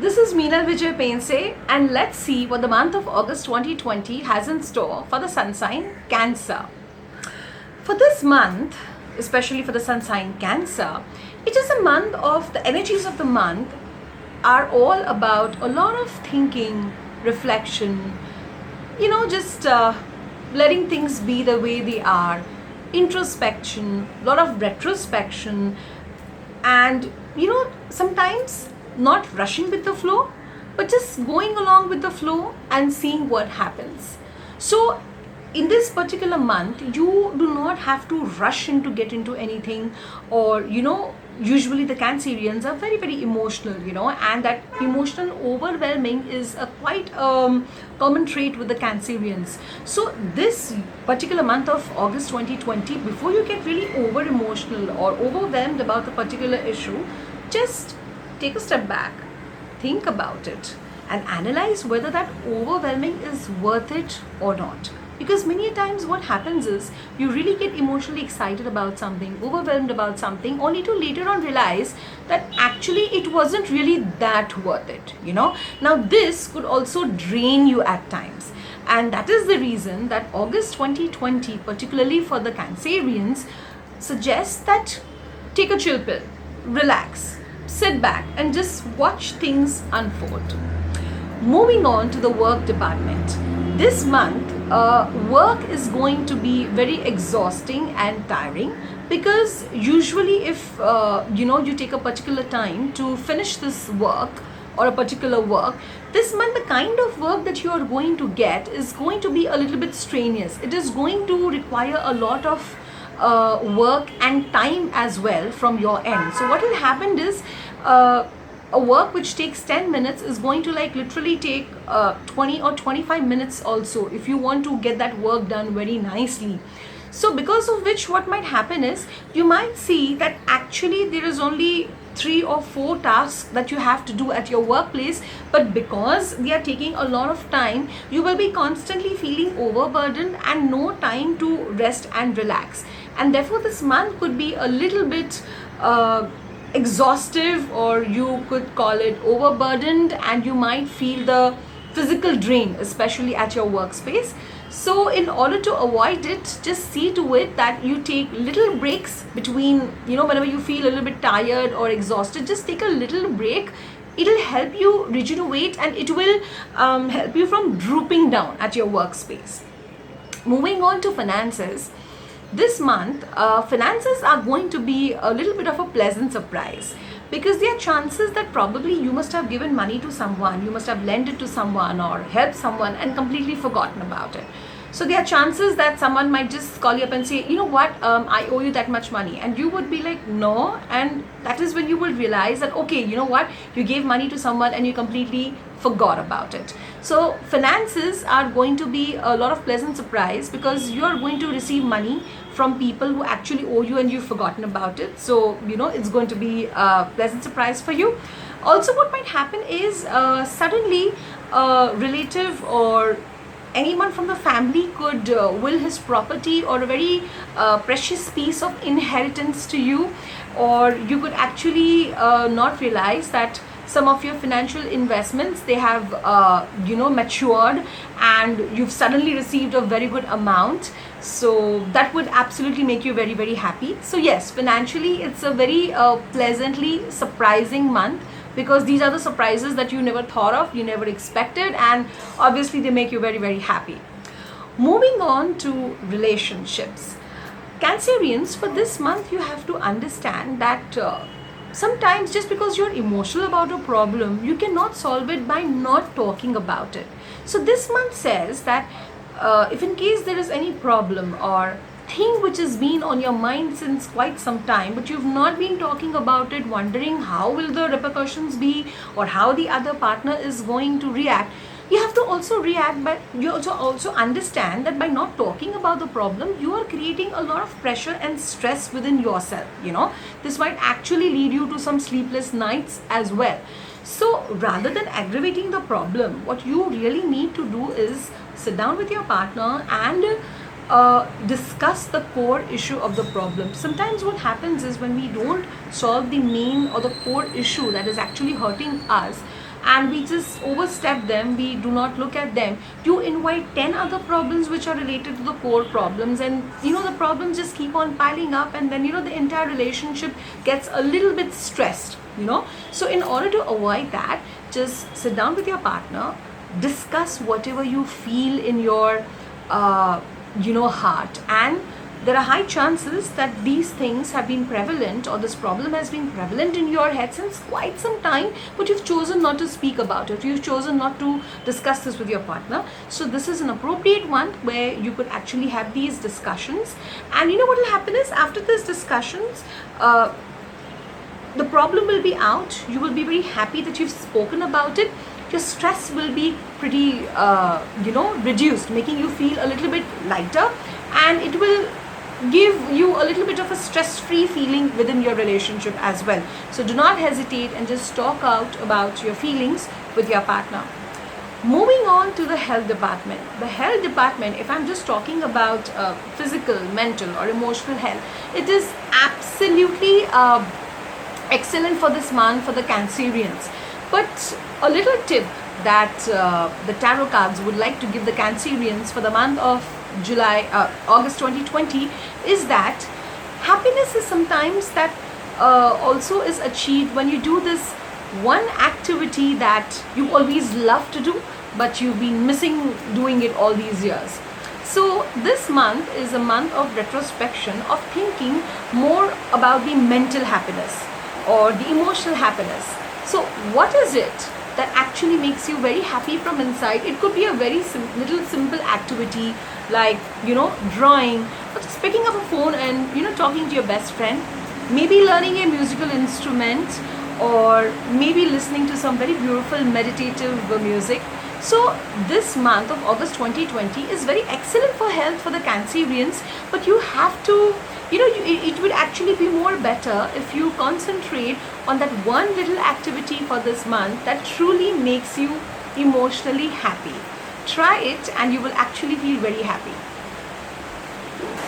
This is Meenal Vijay Pense, and let's see what the month of August 2020 has in store for the sun sign Cancer. For this month, especially for the sun sign Cancer, it is a month of the energies of the month are all about a lot of thinking, reflection, just letting things be the way they are, introspection, a lot of retrospection, and sometimes not rushing with the flow, but just going along with the flow and seeing what happens. So in this particular month, you do not have to rush in to get into anything, or usually the Cancerians are very very emotional, and that emotional overwhelming is a quite common trait with the Cancerians. So this particular month of August 2020, before you get really over emotional or overwhelmed about the particular issue, just take a step back, think about it, and analyze whether that overwhelming is worth it or not. Because many a times what happens is you really get emotionally excited about something, overwhelmed about something, only to later on realize that actually it wasn't really that worth it. Now this could also drain you at times. And that is the reason that August 2020, particularly for the Cancerians, suggests that take a chill pill, relax, sit back and just watch things unfold. Moving on to the work department. This month, work is going to be very exhausting and tiring, because usually if you take a particular time to finish this work or a particular work, this month the kind of work that you are going to get is going to be a little bit strenuous. It is going to require a lot of work and time as well from your end. So what will happen is a work which takes 10 minutes is going to literally take 20 or 25 minutes also, if you want to get that work done very nicely. So because of which what might happen is you might see that actually there is only 3 or 4 tasks that you have to do at your workplace, but because they are taking a lot of time, you will be constantly feeling overburdened and no time to rest and relax. And therefore this month could be a little bit exhaustive, or you could call it overburdened, and you might feel the physical drain, especially at your workspace. So in order to avoid it, just see to it that you take little breaks between, whenever you feel a little bit tired or exhausted, just take a little break. It'll help you regenerate, and it will help you from drooping down at your workspace. Moving on to finances. This month, finances are going to be a little bit of a pleasant surprise, because there are chances that probably you must have given money to someone, you must have lent it to someone or helped someone and completely forgotten about it. So there are chances that someone might just call you up and say, you know what, I owe you that much money, and you would be like, no. And that is when you will realize that, okay, you know what, you gave money to someone and you completely forgot about it. So finances are going to be a lot of pleasant surprise, because you are going to receive money from people who actually owe you and you've forgotten about it. So it's going to be a pleasant surprise for you. Also what might happen is suddenly a relative or anyone from the family could will his property or a very precious piece of inheritance to you, or you could actually not realize that some of your financial investments, they have matured, and you've suddenly received a very good amount. So that would absolutely make you very very happy. So yes, financially it's a very pleasantly surprising month, because these are the surprises that you never thought of, you never expected, and obviously they make you very very happy. Moving on to relationships. Cancerians, for this month you have to understand that sometimes just because you're emotional about a problem, you cannot solve it by not talking about it. So this month says that if in case there is any problem or thing which has been on your mind since quite some time, but you've not been talking about it, wondering how will the repercussions be or how the other partner is going to react, you have to also react, but you also understand that by not talking about the problem, you are creating a lot of pressure and stress within yourself. This might actually lead you to some sleepless nights as well. So rather than aggravating the problem, what you really need to do is sit down with your partner and discuss the core issue of the problem. Sometimes what happens is when we don't solve the main or the core issue that is actually hurting us, and we just overstep them, we do not look at them, you invite 10 other problems which are related to the core problems, and the problems just keep on piling up, and then the entire relationship gets a little bit stressed. So in order to avoid that, just sit down with your partner, discuss whatever you feel in your heart, and there are high chances that these things have been prevalent, or this problem has been prevalent in your head since quite some time, but you've chosen not to speak about it, you've chosen not to discuss this with your partner. So this is an appropriate one where you could actually have these discussions, and what will happen is, after these discussions, the problem will be out, you will be very happy that you've spoken about it, your stress will be pretty reduced, making you feel a little bit lighter, and it will give you a little bit of a stress-free feeling within your relationship as well. So do not hesitate and just talk out about your feelings with your partner. Moving on to the health department. The health department, if I'm just talking about physical, mental or emotional health, it is absolutely excellent for this month for the Cancerians. But a little tip that the tarot cards would like to give the Cancerians for the month of August 2020 is that happiness is sometimes that also is achieved when you do this one activity that you always love to do, but you've been missing doing it all these years. So this month is a month of retrospection, of thinking more about the mental happiness or the emotional happiness. So what is it that actually makes you very happy from inside? It could be a very little simple activity like drawing, or just picking up a phone and talking to your best friend, maybe learning a musical instrument, or maybe listening to some very beautiful meditative music. So this month of August 2020 is very excellent for health for the Cancerians, but you have to it would actually be more better if you concentrate on that one little activity for this month that truly makes you emotionally happy. Try it and you will actually feel very happy.